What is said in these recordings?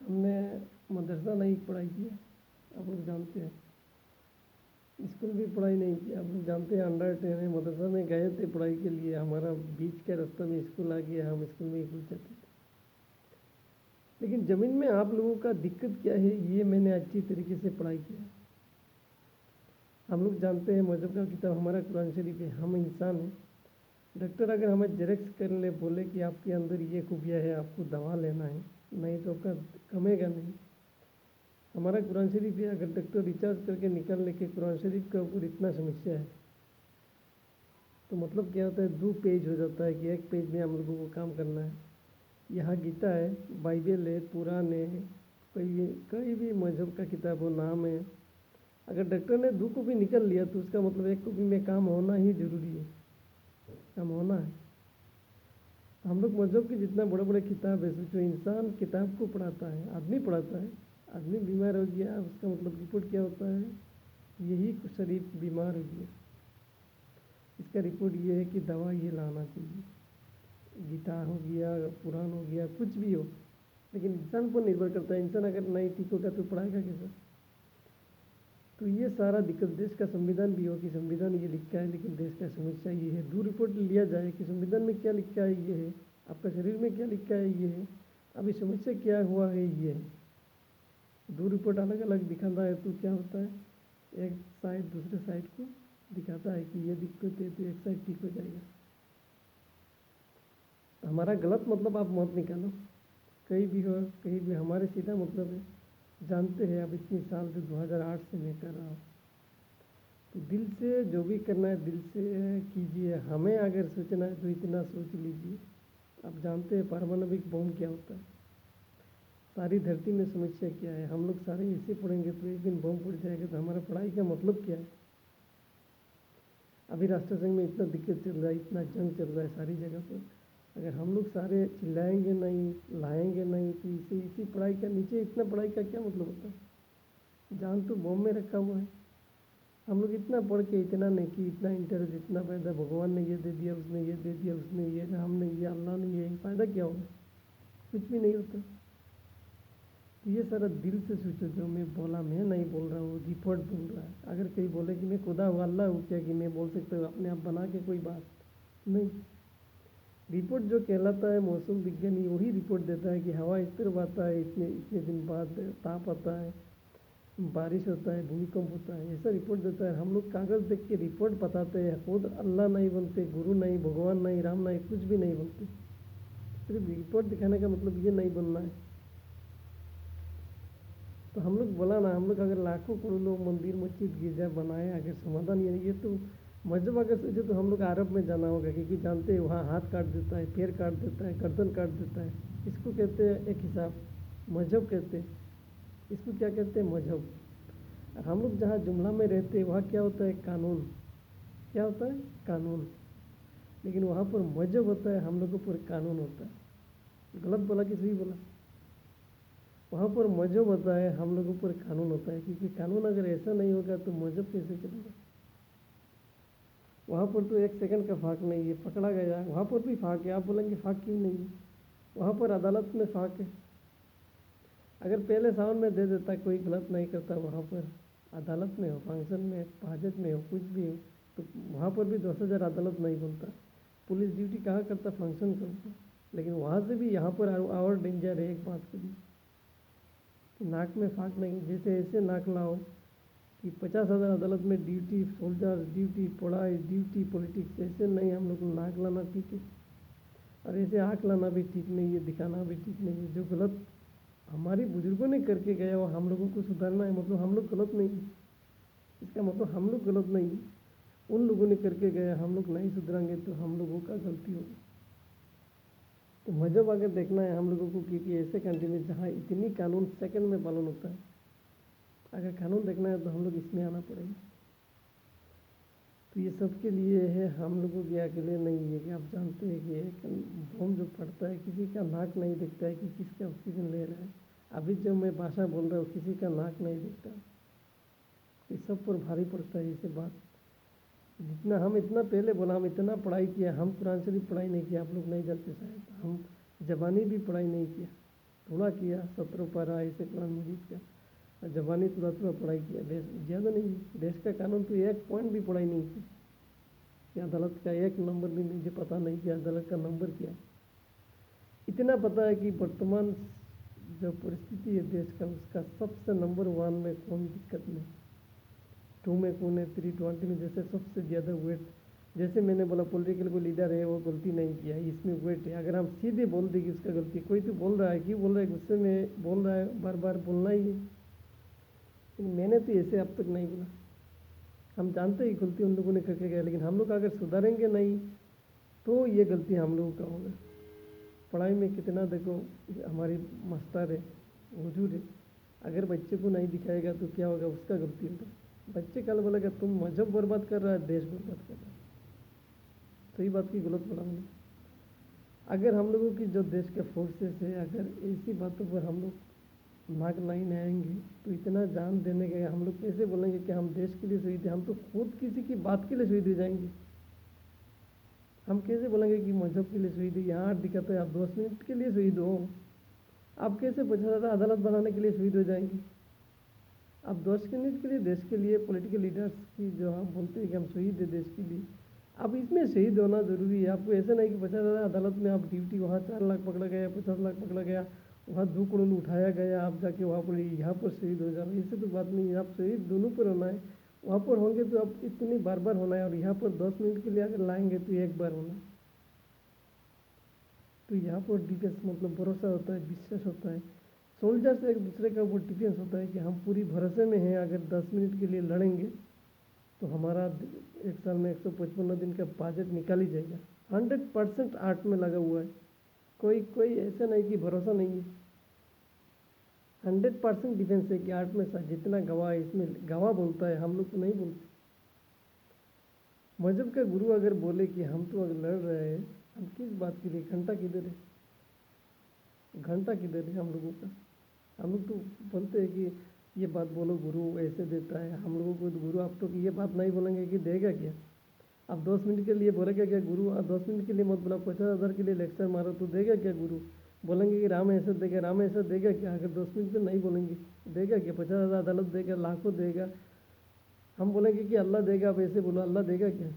ہم نے مدرسہ نہیں پڑھائی کیا، آپ لوگ جانتے ہیں، اسکول بھی پڑھائی نہیں کیا، آپ لوگ جانتے ہیں انڈر 10 ہے، مدرسہ میں گئے تھے پڑھائی کے لیے، ہمارا بیچ کے رستہ میں اسکول آ گیا، ہم اسکول میں ہی گھس جاتے تھے۔ لیکن زمین میں آپ لوگوں کا دقت کیا ہے یہ میں نے اچھی طریقے سے پڑھائی کیا ہے۔ ہم لوگ جانتے ہیں مذہب کا کتاب ہمارا قرآن شریف ہے، ہم انسان ہیں۔ ڈاکٹر اگر ہمیں جیریکس کر لے بولے کہ آپ کے اندر یہ خوبیاں ہے، آپ کو دوا لینا ہے، نہیں تو آپ کا کمے گا نہیں۔ ہمارا قرآن شریف ہے، اگر ڈاکٹر ریچارج کر کے نکال لے کہ قرآن شریف کا اوپر اتنا سمسیا ہے تو مطلب کیا ہوتا ہے 2 پیج ہو جاتا ہے کہ 1 پیج میں ہم لوگوں کو کام کرنا ہے۔ یہاں گیتا ہے، بائبل ہے، قرآن ہے، کوئی بھی مذہب کا کتاب ہو، نام ہے، اگر ڈاکٹر نے 2 کاپی نکل لیا تو اس کا مطلب 1 کاپی میں کام ہونا ہی ضروری ہے، کام ہونا ہے۔ ہم لوگ مذہب کی جتنا بڑے بڑے کتاب ہے، سوچو انسان کتاب کو پڑھاتا ہے، آدمی پڑھاتا ہے، آدمی بیمار ہو گیا اس کا مطلب رپورٹ کیا ہوتا ہے، یہی شریف بیمار ہو گیا، اس کا رپورٹ یہ ہے کہ دوا یہ لانا چاہیے۔ گیتا ہو گیا، قرآن ہو گیا، کچھ بھی ہو، لیکن انسان پر نربھر کرتا ہے، انسان اگر نہیں ٹھیک ہوگا تو پڑھائے گا کیسا؟ تو یہ سارا دقت دیش کا سمویدھان بھی ہو کہ سمویدھان یہ لکھا ہے لیکن دیش کا سمسیا یہ ہے، 2 رپورٹ لیا جائے کہ سمویدھان میں کیا لکھا ہے یہ ہے، آپ کا شریر میں کیا لکھا ہے یہ ہے، ابھی سمسیا کیا ہوا ہے یہ ہے، 2 رپورٹ الگ الگ دکھاتا ہے تو کیا ہوتا ہے، ایک سائڈ دوسرے سائڈ کو دکھاتا ہے کہ یہ دقت ہے تو ایک سائڈ ٹھیک ہو جائے گا۔ ہمارا غلط مطلب آپ مت نکالو، کہیں بھی ہو کہیں بھی، ہمارے سیدھا مطلب ہے، جانتے ہیں اب اتنی سال سے 2008 سے میں کر رہا ہوں، تو دل سے جو بھی کرنا ہے دل سے کیجیے، ہمیں اگر سوچنا ہے تو اتنا سوچ لیجیے۔ آپ جانتے ہیں پارمانوک بم کیا ہوتا ہے، ساری دھرتی میں سمسیا کیا ہے، ہم لوگ سارے ایسے پڑھیں گے تو ایک دن بم پھٹ جائے گا، تو ہمارا پڑھائی کا مطلب کیا ہے؟ ابھی راشٹر سنگھ میں اتنا دقت چل رہا ہے، اتنا جنگ چل رہا ہے ساری جگہ پر، اگر ہم لوگ سارے چلائیں گے نہیں، لائیں گے نہیں تو اسی پڑھائی کا نیچے اتنا پڑھائی کا کیا مطلب ہوتا ہے؟ جان تو بوم میں رکھا ہوا ہے، ہم لوگ اتنا پڑھ کے اتنا نہیں کہ اتنا انٹرسٹ اتنا پیدا، بھگوان نے یہ دے دیا، اس نے یہ دے دیا، اس نے یہ، ہم نے یہ، اللہ نے یہ، فائدہ کیا ہوگا؟ کچھ بھی نہیں ہوتا۔ تو یہ سارا دل سے سوچو، جو میں بولا میں نہیں بول رہا ہوں، رپورٹ بول رہا ہے، اگر کوئی بولے کہ میں خدا ہوں اللہ ہوں کیا کہ میں بول سکتا ہوں اپنے آپ بنا کے، کوئی بات نہیں۔ رپورٹ جو کہلاتا ہے موسم وگیانی وہی رپورٹ دیتا ہے کہ ہوا اس طرف آتا ہے، اتنے دن بعد تاپ آتا ہے، بارش ہوتا ہے، بھومیکمپ ہوتا ہے، ایسا رپورٹ دیتا ہے۔ ہم لوگ کاغذ دیکھ کے رپورٹ بتاتے ہیں، خود اللہ نہیں بنتے، گرو نہیں، بھگوان نہیں، رام نہیں، کچھ بھی نہیں بنتے، صرف رپورٹ دکھانے کا مطلب یہ نہیں بننا ہے۔ تو ہم لوگ بولا نا، ہم لوگ اگر لاکھوں کروڑوں لوگ مندر مسجد گرجا بنائے، اگر سمادھان یہ تو مذہب اگر سوچے تو ہم لوگ عرب میں جانا ہوگا، کیونکہ جانتے ہیں وہاں ہاتھ کاٹ دیتا ہے، پیر کاٹ دیتا ہے، گردن کاٹ دیتا ہے، اس کو کہتے ہیں ایک حساب مذہب کہتے ہیں، اس کو کیا کہتے ہیں؟ مذہب۔ اور ہم لوگ جہاں جملہ میں رہتے ہیں وہاں کیا ہوتا ہے؟ قانون، کیا ہوتا ہے؟ قانون۔ لیکن وہاں پر مذہب ہوتا ہے، ہم لوگوں پر قانون ہوتا ہے۔ غلط بولا کہ صحیح بولا؟ وہاں پر مذہب ہوتا ہے، ہم لوگوں پر قانون ہوتا ہے، کیونکہ قانون اگر ایسا نہیں ہوگا تو مذہب کیسے چلے گا؟ وہاں پر تو 1 سیکنڈ کا فاق نہیں ہے، پکڑا گیا وہاں پر بھی فاق ہے، آپ بولیں گے فاق کیوں نہیں ہے؟ وہاں پر عدالت میں فاق ہے، اگر پہلے ساؤن میں دے دیتا، کوئی غلط نہیں کرتا، وہاں پر عدالت میں ہو، فنکشن میں، حاجت میں ہو، کچھ بھی ہو، تو وہاں پر بھی 10,000 عدالت نہیں بنتا، پولیس ڈیوٹی کہاں کرتا؟ فنکشن کرتا، لیکن وہاں سے بھی یہاں پر اور ڈینجر ہے ایک بات کا بھی، ناک میں فاق نہیں، جیسے ایسے ناک لاؤ کہ 50,000 عدالت میں ڈیوٹی، سولجر ڈیوٹی، پڑھائی ڈیوٹی، پولیٹکس، ایسے نہیں، ہم لوگ ناک لانا ٹھیک ہے، اور ایسے آنکھ لانا بھی ٹھیک نہیں ہے، دکھانا بھی ٹھیک نہیں ہے، جو غلط ہماری بزرگوں نے کر کے گیا وہ ہم لوگوں کو سدھارنا ہے، مطلب ہم لوگ غلط نہیں، اس کا مطلب ہم لوگ غلط نہیں، ان لوگوں نے کر کے گیا، ہم لوگ نہیں سدھریں گے تو ہم لوگوں کا غلطی ہوگی۔ تو مذہب اگر دیکھنا ہے ہم لوگوں کو، کیونکہ ایسے کنٹری میں جہاں اتنی قانون سیکنڈ میں پالن ہوتا ہے، اگر قانون دیکھنا ہے تو ہم لوگ اس میں آنا پڑے گا۔ تو یہ سب کے لیے ہے، ہم لوگوں کے اکیلے نہیں ہے، کہ آپ جانتے ہیں کہ ایک بم جو پھٹتا ہے کسی کا ناک نہیں دکھتا ہے کہ کس کا آکسیجن لے رہا ہے، ابھی جو میں بھاشا بول رہا ہوں کسی کا ناک نہیں دکھتا، یہ سب پر بھاری پڑتا ہے یہ سے بات۔ جتنا ہم اتنا پہلے بولا، ہم اتنا پڑھائی کیا، ہم قرآن شریف پڑھائی نہیں کیا، آپ لوگ نہیں جانتے شاید، ہم زبانی بھی پڑھائی نہیں کیا، थोड़ा किया 17 पारा ऐसे कुरान मजीद का, और जबानी थोड़ा थोड़ा पढ़ाई किया, देश ज़्यादा नहीं। देश का कानून तो एक पॉइंट भी पढ़ाई नहीं की, कि अदालत का एक नंबर भी मुझे पता नहीं कि अदालत का नंबर क्या है। इतना पता है कि वर्तमान जो परिस्थिति है देश का, उसका सबसे नंबर 1 में कौन दिक्कत में, 2 में कौन है, 320 में जैसे सबसे ज़्यादा वेट, जैसे मैंने बोला पॉलिटिकल कोई लीडर है वो गलती नहीं किया, इसमें वेट है। अगर हम सीधे बोल दें कि उसका गलती, कोई तो बोल रहा है, क्यों बोल रहा है, गुस्से में बोल रहा है, बार बार बोलना ही है, लेकिन मैंने तो ऐसे अब तक नहीं बोला। हम जानते हैं कि गलती उन लोगों ने करके गया, लेकिन हम लोग अगर सुधारेंगे नहीं तो ये गलती हम लोगों का होगा। पढ़ाई में कितना देखो हमारी मास्टर है, वजूद है, अगर बच्चे को नहीं दिखाएगा तो क्या होगा, उसका गलती होगा। बच्चे कल बोलेगा तुम मजहब बर्बाद कर रहा है, देश बर्बाद कर रहा है, सही बात की गलत पढ़ा हमने। अगर हम लोगों की जो देश के फोर्सेस है, अगर ऐसी बातों पर हम लोग नाक नहीं आएंगे तो इतना जान देने के हम लोग कैसे बोलेंगे कि हम देश के लिए शहीद हैं। हम तो खुद किसी की बात के लिए शहीद हो जाएंगे। हम कैसे बोलेंगे कि मजहब के लिए शहीद है, यहाँ दिक्कत है, आप 10 मिनट के लिए शहीद हो, आप कैसे 50,000 अदालत बनाने के लिए शहीद हो जाएंगे। आप 10 मिनट के लिए देश के लिए पॉलिटिकल लीडर्स की जो हम बोलते हैं कि हम शहीद है देश के लिए, अब इसमें शहीद होना ज़रूरी है। आपको ऐसा नहीं कि 50,000 अदालत में आप ड्यूटी, वहाँ 4 लाख पकड़ा गया, 50 लाख पकड़ा गया, वहाँ 2 करोड़ उठाया गया, आप जाके वहाँ पर यहाँ पर शहीद हो जाओ, ऐसे तो बात नहीं है। आप शहीद दोनों पर होना है, वहाँ पर होंगे तो आप इतनी बार बार होना है, और यहाँ पर 10 मिनट के लिए अगर लाएंगे तो एक बार होना है। तो यहाँ पर डिफेंस मतलब भरोसा होता है, विश्वास होता है, सोल्जर से एक दूसरे का वो डिफेंस होता है कि हम पूरी भरोसे में हैं। अगर 10 मिनट के लिए लड़ेंगे तो हमारा एक साल में 155 दिन का बजट निकाल ही जाएगा। 100% आर्ट में लगा हुआ है, कोई ऐसा नहीं कि भरोसा नहीं है। 100% डिफेंस है कि आर्ट में जितना गवाह है, इसमें गवाह बोलता है, हम लोग तो नहीं बोलते। मजहब का गुरु अगर बोले कि हम तो अगर लड़ रहे हैं, हम किस बात के लिए, घंटा किधर है, घंटा किधर है हम लोगों का। हम लोग तो बोलते हैं कि ये बात बोलो, गुरु ऐसे देता है। हम लोगों को तो गुरु, आप तो ये बात नहीं बोलेंगे कि देगा क्या। आप 10 मिनट के लिए बोलेगा क्या गुरु, आप 10 मिनट के लिए मत बोला, 50,000 के लिए लेक्चर मारो तो देगा क्या गुरु। बोलेंगे कि राम ऐसा देगा, राम ऐसा देगा क्या। अगर 10 मिनट में नहीं बोलेंगे देगा क्या, 50,000 अदालत देगा, लाखों देगा। हम बोलेंगे कि अल्लाह देगा, आप ऐसे बोलो, अल्लाह देगा क्या,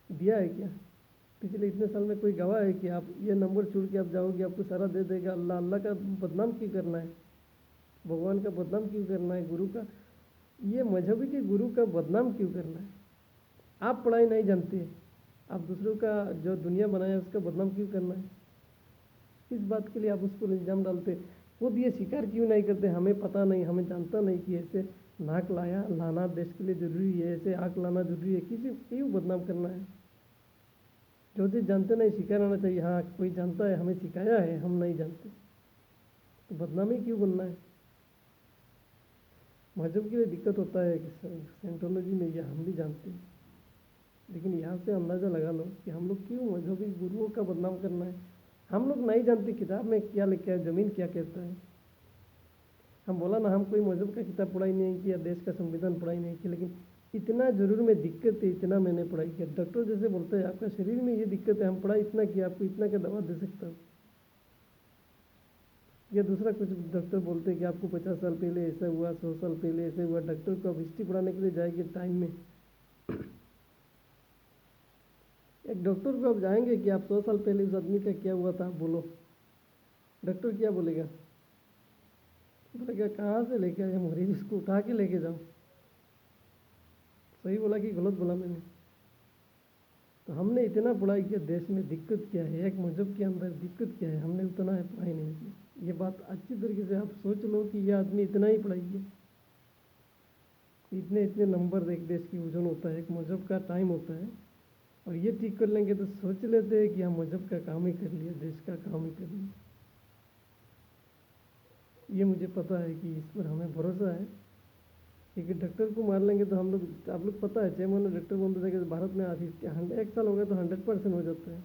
दिया है क्या। पिछले इतने साल में कोई गवाह है कि आप ये नंबर छोड़ के आप जाओगे आपको सारा दे देगा अल्लाह। अल्लाह का बदनाम क्यों करना है, भगवान का बदनाम क्यों करना है, गुरु का, ये मजहबी के गुरु का बदनाम क्यों करना है। आप पढ़ाई नहीं जानते, आप दूसरों का जो दुनिया बनाया उसका बदनाम क्यों करना है। इस बात के लिए आप उस पर इल्ज़ाम डालते, खुद ये स्वीकार क्यों नहीं करते, हमें पता नहीं, हमें जानता नहीं कि ऐसे नाक लाना देश के लिए ज़रूरी है, ऐसे आँख लाना ज़रूरी है, किसी क्यों बदनाम करना है। जो चीज़ जानते नहीं स्वीकार आना चाहिए। हाँ कोई जानता है, हमें सिखाया है, हम नहीं जानते, तो बदनामी क्यों बनना है। मजहब के लिए दिक्कत होता है कि सेंटोलॉजी में, ये हम भी जानते हैं, लेकिन यहाँ से अंदाज़ा लगा लो कि हम लोग क्यों मजहबी गुरुओं का बदनाम करना है। हम लोग नहीं जानते किताब में क्या लिखा है, ज़मीन क्या कहता है। हम बोला ना, हम कोई मजहब का किताब पढ़ाई नहीं किया, देश का संविधान पढ़ाई नहीं किया, लेकिन इतना जरूर में दिक्कत है, इतना मैंने पढ़ाई किया। डॉक्टर जैसे बोलते हैं आपका शरीर में ये दिक्कत है, हम पढ़ाई इतना किया, आपको इतना का दवा दे सकता हूँ। या दूसरा कुछ डॉक्टर बोलते हैं कि आपको 50 साल पहले ऐसा हुआ, 100 साल पहले ऐसे हुआ। डॉक्टर को अब हिस्ट्री पढ़ाने के लिए जाएंगे टाइम में, एक डॉक्टर को अब जाएंगे कि आप 100 साल पहले उस आदमी का क्या हुआ था, आप बोलो, डॉक्टर क्या बोलेगा, बोलेगा कहाँ से लेके आए मरीज, इसको उठा के लेके जाओ। सही बोला कि गलत बोला मैंने। तो हमने इतना पढ़ाई किया, देश में दिक्कत क्या है, एक मजहब के अंदर दिक्कत क्या है, हमने उतना पढ़ाई नहीं की। ये बात अच्छी तरीके से आप सोच लो कि ये आदमी इतना ही पढ़ाई किया, इतने इतने नंबर एक देश की वजन होता है, एक मजहब का टाइम होता है, और ये ठीक कर लेंगे तो सोच लेते हैं कि हम मजहब का काम ही कर लिया, देश का काम ही कर लिया। ये मुझे पता है कि इस पर हमें भरोसा है, क्योंकि डॉक्टर को मार लेंगे तो हम लोग, आप लोग पता है 6 महीने डॉक्टर बोलते थे कि भारत में आज 1 साल हो गया तो 100% हो जाता है।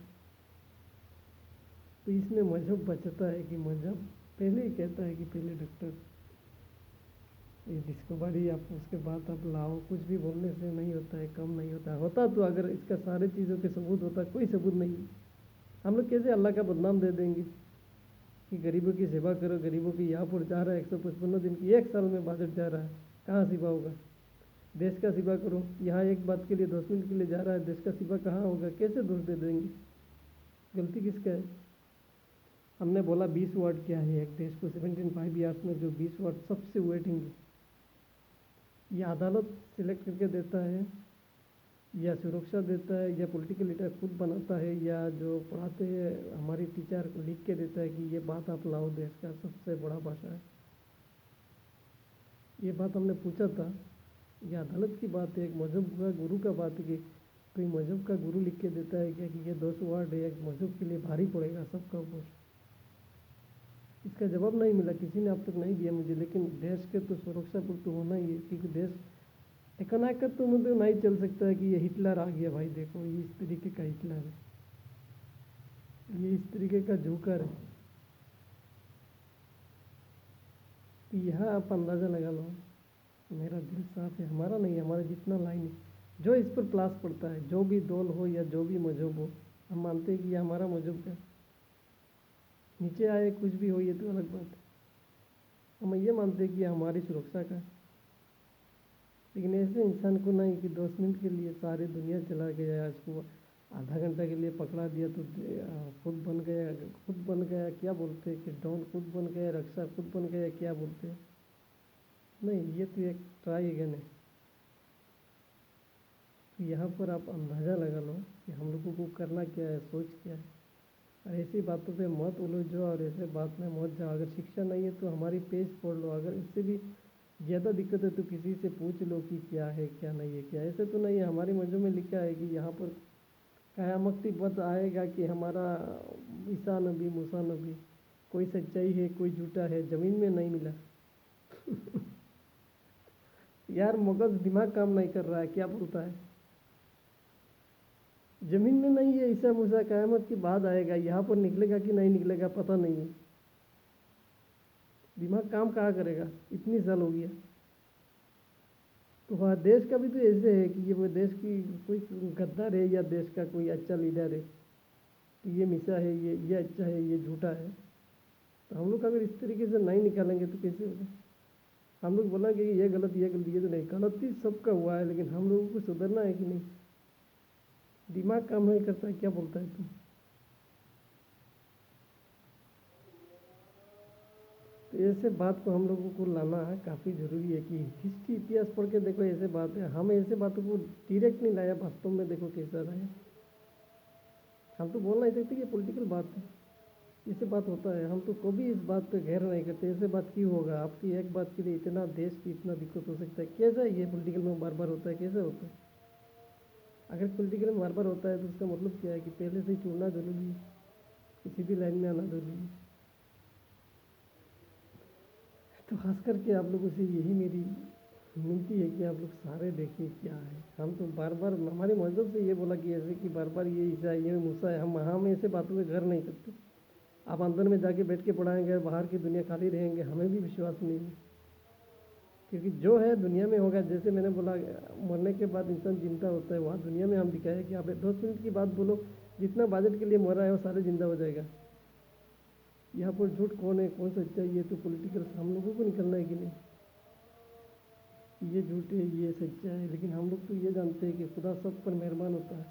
तो इसमें मजहब बचता है कि मजहब पहले ही कहता है कि पहले डॉक्टर ये डिस्कवरी, आप उसके बाद आप लाओ। कुछ भी बोलने से नहीं होता है, कम नहीं होता है। होता तो अगर इसका सारे चीज़ों के सबूत होता, कोई सबूत नहीं है, हम लोग कैसे अल्लाह का बदनाम दे देंगे। कि गरीबों की सेवा करो, गरीबों की यहाँ पर जा रहा है 155 दिन की, 1 साल में बजट जा रहा है, कहाँ सेवा होगा? देश का सेवा करो, यहाँ एक बात के लिए 10 मिनट के लिए जा रहा है, देश का सेवा कहाँ होगा? कैसे दोष दे देंगे? गलती किसका है? हमने बोला 20 वाट क्या है एक देश को 17.5 ईयर्स में, जो 20 वाट सबसे वेटिंग है, ये अदालत सिलेक्ट करके देता है या सुरक्षा देता है या पॉलिटिकल लीडर खुद बनाता है या जो पढ़ाते हैं हमारी टीचर लिख के देता है कि ये बात आप लाओ, देश का सबसे बड़ा भाषा है। ये बात हमने पूछा था, ये अदालत की बात है, एक मजहब का गुरु का बात है कि कोई मजहब का गुरु लिख के देता है क्या कि ये 10 वाट है, एक मजहब के लिए भारी पड़ेगा सबका ऊपर? इसका जवाब नहीं मिला, किसी ने अब तक नहीं दिया मुझे। लेकिन देश के तो सुरक्षा पर तो होना ही है, क्योंकि देश एकोनॉमिक तो मुझे नहीं चल सकता है कि ये हिटलर आ गया भाई, देखो ये इस तरीके का हिटलर है, ये इस तरीके का जोकर है। तो यहाँ आप अंदाज़ा लगा लो, मेरा दिल साफ है, हमारा नहीं, हमारा जितना लाइन है जो इस पर क्लास पड़ता है, जो भी दौल हो या जो भी मजहब हो, हम मानते हैं कि ये हमारा मजहब का, नीचे आए कुछ भी हो ये तो अलग बात है, हम ये मानते हैं कि हमारी सुरक्षा का। लेकिन ऐसे इंसान को नहीं कि 10 मिनट के लिए सारी दुनिया चला गया, इसको आधा घंटा के लिए पकड़ा दिया तो खुद बन गया क्या बोलते हैं कि डॉन खुद बन गया, रक्षा खुद बन गया, क्या बोलते हैं? नहीं, ये तो एक ट्राई अगेन है। तो यहाँ पर आप अंदाज़ा लगा लो कि हम लोगों को करना क्या है, सोच क्या है। और ऐसी बातों पे मत उलझो और ऐसे बात में मत जाओ। अगर शिक्षा नहीं है तो हमारी पेज पढ़ लो, अगर इससे भी ज़्यादा दिक्कत है तो किसी से पूछ लो कि क्या है क्या नहीं है। क्या ऐसे तो नहीं है, हमारी मजहब में लिखा है कि यहाँ पर क़यामत की वक्त आएगा कि हमारा ईसा नबी मूसा नबी कोई सच्चाई है कोई झूठा है, ज़मीन में नहीं मिला। यार मगज दिमाग काम नहीं कर रहा है, क्या बोलता है? ज़मीन में नहीं है ईसा मूसा, क़यामत की बाद आएगा, यहाँ पर निकलेगा कि नहीं निकलेगा पता नहीं है। दिमाग काम कहाँ करेगा, इतनी साल हो गया। तो वहाँ देश का भी तो ऐसे है कि ये वो देश की कोई गद्दार है या देश का कोई अच्छा लीडर है, तो ये मिसा है, ये अच्छा है, ये झूठा है। तो हम लोग अगर इस तरीके से नहीं निकालेंगे तो कैसे होगा? हम लोग बोलेंगे कि ये गलत ये गलती, ये तो नहीं, गलती सबका हुआ है, लेकिन हम लोगों को सुधरना है कि नहीं? दिमाग काम नहीं करता, क्या बोलता है तू? तो ऐसे बात को हम लोगों को लाना काफ़ी ज़रूरी है कि हिस्ट्री इतिहास पढ़ के देखो ऐसे बात है। हम ऐसे बातों को डायरेक्ट नहीं लाया, वास्तव में देखो कैसा लाया। हम तो बोल नहीं सकते कि पॉलिटिकल बात है, ऐसे बात होता है, हम तो कभी इस बात पे गैर नहीं करते। ऐसे बात क्यों होगा? आपकी एक बात के लिए इतना देश की इतना दिक्कत हो सकता है, कैसा ये पॉलिटिकल में बार बार होता है, कैसे होता है? अगर पॉलिटिकल में बार बार होता है तो उसका मतलब क्या है कि पहले से ही चुनना जरूरी है, किसी भी लाइन में आना जरूरी है। तो खास करके आप लोगों से यही मेरी विनती है कि आप लोग सारे देखिए क्या है। हम तो बार बार हमारे मजहब से ये बोला कि ऐसे कि बार बार ये ईसा ये मूसा है, हम ऐसे बातों पे घर नहीं करते। आप अंदर में जाके बैठ के पढ़ाएंगे, बाहर की दुनिया खाली रहेंगे, हमें भी विश्वास नहीं है। क्योंकि जो है दुनिया में होगा, जैसे मैंने बोला मरने के बाद इंसान जिंदा होता है, वहाँ दुनिया में हम दिखाए कि आप 10 मिनट की बात बोलो, जितना बजट के लिए मरा है वो सारे जिंदा हो जाएगा। यहाँ पर झूठ कौन है कौन सच्चा है, ये तो पॉलिटिकल हम लोगों को निकलना है कि नहीं, ये झूठ है ये सच्चा है। लेकिन हम लोग तो ये जानते हैं कि खुदा सब पर मेहरबान होता है,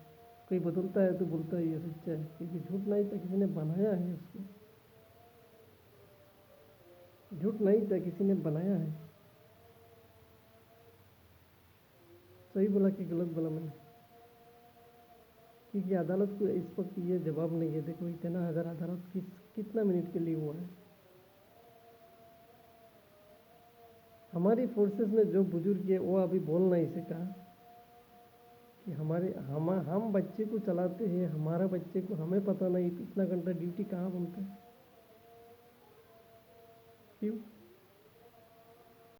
कोई बदलता है तो बोलता है ये सच्चा है, क्योंकि झूठ नहीं था किसी ने बनाया है उसको, झूठ नहीं था किसी ने बनाया है। सही बोला कि गलत बोला मैंने? क्योंकि अदालत को इस वक्त ये जवाब नहीं है। देखो इतना अगर अदालत कितना मिनट के लिए हुआ है, हमारी फोर्सेस में जो बुजुर्ग है वो अभी बोल नहीं सका कि हम बच्चे को चलाते हैं, हमारा बच्चे को हमें पता नहीं तो इतना घंटा ड्यूटी कहाँ बनता है? क्यों?